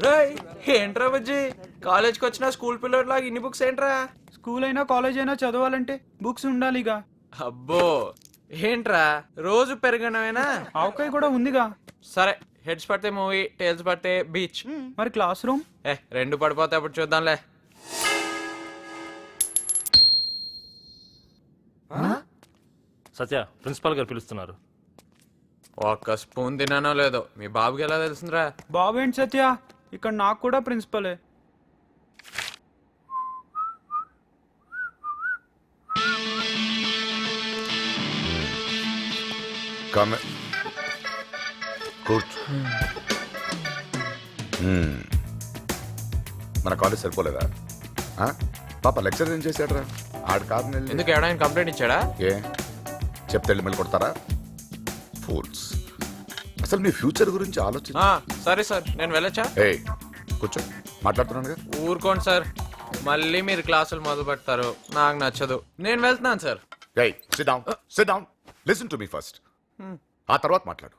రేయ్ ఏంట్రా బుజ్జి కాలేజ్కి వచ్చిన స్కూల్ పిల్లలాగా ఇన్ని బుక్స్ ఏంట్రా? స్కూల్ అయినా కాలేజ్ అయినా చదవాలంటే బుక్స్ ఉండాలిగా. అబ్బో ఏంట్రా రోజు పెరగనమేనా? ఆవకాయ కూడా ఉందిగా. సరే హెడ్స్ పడితే మూవీ, టైల్స్ పడితే బీచ్. మరి క్లాస్ రూమ్? రెండు పడిపోతే అప్పుడు చూద్దాంలే. సత్య, ప్రిన్సిపాల్ గారు పిలుస్తున్నారు. ఒక్క స్పూన్ తిన్నానో లేదో మీ బాబుకి ఎలా తెలుస్తుందిరా? బాబు ఏంటి సత్య, ఇక్కడ నాకు కూడా ప్రిన్సిపలే. కూర్చో. మన కాలేజ్ సరిపోలేదా? పాప లెక్చర్ ఏం చేశాడ్రా? ఆడు కాదు ఎందుకు ఎవడైనా కంప్లైంట్ ఇచ్చాడా? ఏ చెప్తే వెళ్ళి మళ్ళీ కొడతారా? ఫూల్స్. అసలు మీ ఫ్యూచర్ గురించి ఆలోచించ. సరే సార్ నేను వెళ్ళొచ్చా? ఏ కూర్చో, మాట్లాడుతున్నానుగా. ఊరుకోండి సార్, మళ్ళీ మీరు క్లాసులు మొదలు పెడతారు, నాకు నచ్చదు. నేను వెళ్తున్నాను సార్. ఏయ్ SIT down, SIT down. Listen to me first. ఆ తర్వాత మాట్లాడు.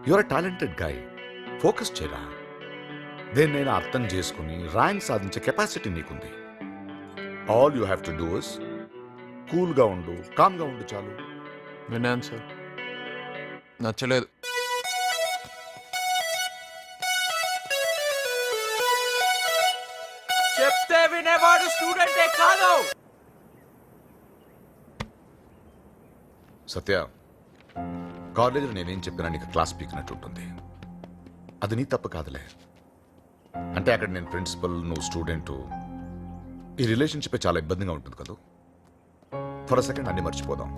యువర్ టాలెంటెడ్ గాయ్, ఫోకస్ చేయరా. దేన్నైనా అర్థం చేసుకుని ర్యాంక్ సాధించే కెపాసిటీ నీకుంది. All you have to do is కూల్గా ఉండు, కామ్గా ఉండు, చాలు. విన్నాను సార్, నచ్చలేదు. చెప్తే వినేవాడు స్టూడెంటే కాదు. సత్య, కాలేజీలో నేనేం చెప్పినా నీకు క్లాస్ పీకినట్టు ఉంటుంది. అది నీ తప్పు కాదులే. అంటే అక్కడ నేను ప్రిన్సిపల్, నువ్వు స్టూడెంట్, ఈ రిలేషన్షిప్ చాలా ఇబ్బందిగా ఉంటుంది కదా. ఫర్ అ సెకండ్ అన్ని మర్చిపోదాం,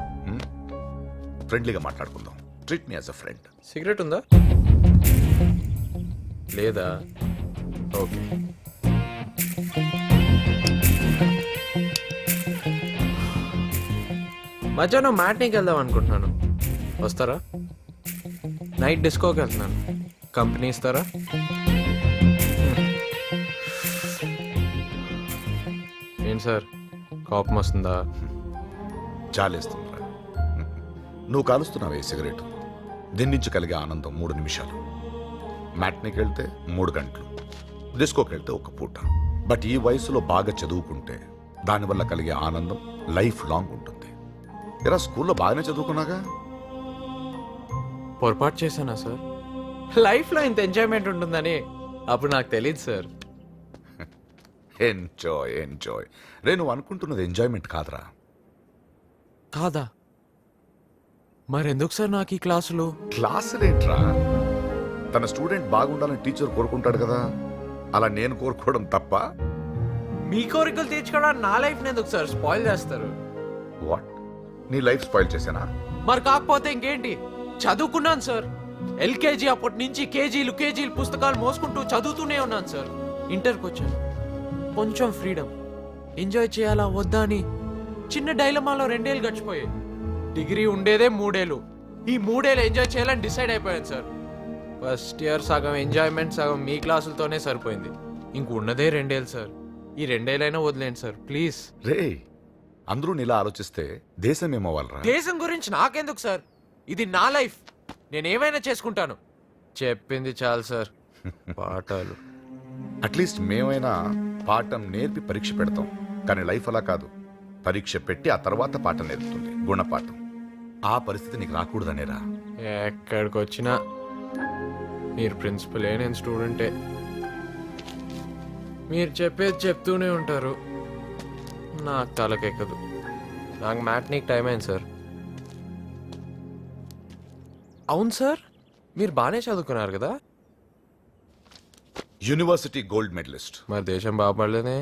ఫ్రెండ్లీగా మాట్లాడుకుందాం. Treat me as a friend. Cigarette ఉందా? లేదా? ఓకే. మధ్యాహ్నం మ్యాట్నీకి వెళ్దాం అనుకుంటున్నాను, వస్తారా? నైట్ డిస్కోకి వెళ్తున్నాను, కంపెనీ ఇస్తారా? ఏం సార్ కోపం వస్తుందా? చాలేస్తుందిరా. నువ్వు కాలుస్తున్నావే సిగరెట్, దీని నుంచి కలిగే ఆనందం 3 నిమిషాలు. మ్యాట్నీకి వెళ్తే 3 గంటలు, డిస్కోకి వెళ్తే 1 పూట. బట్ ఈ వయసులో బాగా చదువుకుంటే దానివల్ల కలిగే ఆనందం లైఫ్ లాంగ్ ఉంటుంది. ఇలా స్కూల్లో బాగానే చదువుకున్నాగా. పొరపాటు చేశానా సార్? లైఫ్లో ఇంత ఎంజాయ్మెంట్ ఉంటుందని అప్పుడు నాకు తెలియదు సార్. ఎంజాయ్ ఎంజాయ్ రే, నువ్వు అనుకుంటున్నది ఎంజాయ్మెంట్ కాదురా. కాదా? మరెందుకు సార్ నాకు ఈ క్లాసులు? క్లాసులేంట్రా? తన స్టూడెంట్ బాగుండాలని టీచర్ కోరుకుంటాడు కదా, అలా నేను కోరుకోవడం తప్ప? మీ కోరికలు తీర్చుకోవడానికి నా లైఫ్ ఎందుకు సార్ స్పాయిల్ చేస్తారు? వాట్, నీ లైఫ్ స్పాయిల్ చేశానా? మరి కాకపోతే ఇంకేంటి, చదువుకున్నాను సార్. ఎల్కేజీ అప్పటి నుంచి కేజీలు కేజీలు పుస్తకాలు మోసుకుంటూ చదువుతూనే ఉన్నాను సార్. ఇంటర్కి వచ్చాను, కొంచెం ఫ్రీడమ్ ఎంజాయ్ చేయాలా వద్దా అని చిన్న డైలమాలో 2 ఏళ్ళు గడిచిపోయాయి. డిగ్రీ ఉండేదే 3 ఏళ్ళు, ఈ 3 ఏళ్ళు ఎంజాయ్ చేయాలని డిసైడ్ అయిపోయాను సార్. ఫస్ట్ ఇయర్ సగం ఎంజాయ్మెంట్, సగం మీ క్లాసులతోనే సరిపోయింది. ఇంక ఉన్నదే 2 ఏళ్ళు సార్. ఈ 2 ఏళ్ళైనా వదిలేండి సార్ ప్లీజ్. రే, అందరూ నీలా ఆలోచిస్తే దేశం ఏమవ్వాలరా? దేశం గురించి నాకెందుకు సార్, ఇది నా లైఫ్, నేనేమైనా చేసుకుంటాను. చెప్పింది చాలు సార్. పాఠాలు అట్లీస్ట్ మేమైనా పాఠం నేర్పి పరీక్ష పెడతాం, కానీ లైఫ్ అలా కాదు. పరీక్ష పెట్టి ఆ తర్వాత పాఠం నేర్పుతుంది, గుణపాఠం. ఆ పరిస్థితి నీకు రాకూడదనేరా. ఎక్కడికి వచ్చినా మీరు ప్రిన్సిపలే, నేను స్టూడెంటే. మీరు చెప్పేది చెప్తూనే ఉంటారు, నాకు తలకెక్కదు. నాకు మ్యాట్నీకి టైం అయింది సార్. అవును సార్, మీరు బాగానే చదువుకున్నారు కదా? University gold medalist. మరి దేశం బాగుపడలేదే?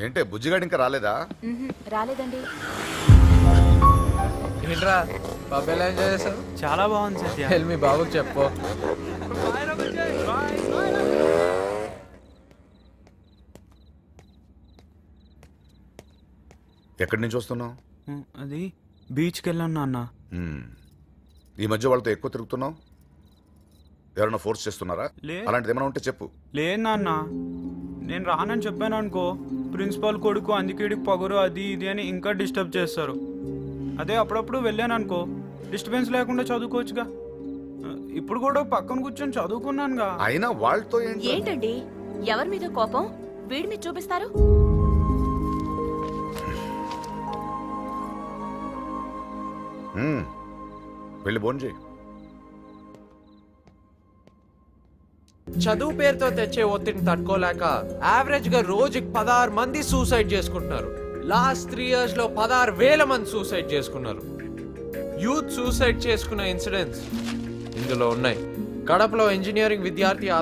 ఏంటే బుజ్జిగాడు ఇంకా రాలేదా? రాలేదండి. ఏంట్రా బాబు ఎలా ఎంజాయ్ చేశారు? చాలా బాగుంది సత్య. మీ బాబుకి చెప్పు. ఎక్కడి నుంచి వస్తున్నావు? అది బీచ్కి వెళ్ళాను నాన్న. ఈ మధ్య వాళ్ళతో ఎక్కువ తిరుగుతున్నావు. ఎవరైనా ఫోర్స్ చేస్తున్నారా? అలాంటిది ఏమైనా ఉంటే చెప్పు. లేదు నాన్న, నేను రానని చెప్పాను అనుకో, ప్రిన్సిపాల్ కొడుకు అందుకేడికి పొగరు అది ఇది అని ఇంకా డిస్టర్బ్ చేస్తారు. అదే అప్పుడప్పుడు వెళ్ళాను అనుకో, డిస్టర్బెన్స్ లేకుండా చదువుకోవచ్చుగా. ఇప్పుడు కూడా పక్కన కూర్చొని చదువుకున్నానుగా. అయినా వాళ్ళతో ఏంటండి ఎవరి మీద కోపం వీడి మీద చూపిస్తారు? వెళ్ళి భోంచేయి. చదువు పేరుతో తెచ్చే ఒత్తిడిని తట్టుకోలేక యావరేజ్ గా రోజుకి 16 మంది సూసైడ్ చేసుకుంటున్నారు. లాస్ట్ 3 years లో 16,000 మంది సూసైడ్ చేసుకున్నారు. యూత్ సూసైడ్ చేసుకున్న ఇన్సిడెంట్స్ ఇందులో ఉన్నాయి. కడపలో ఇంజనీరింగ్ విద్యార్థి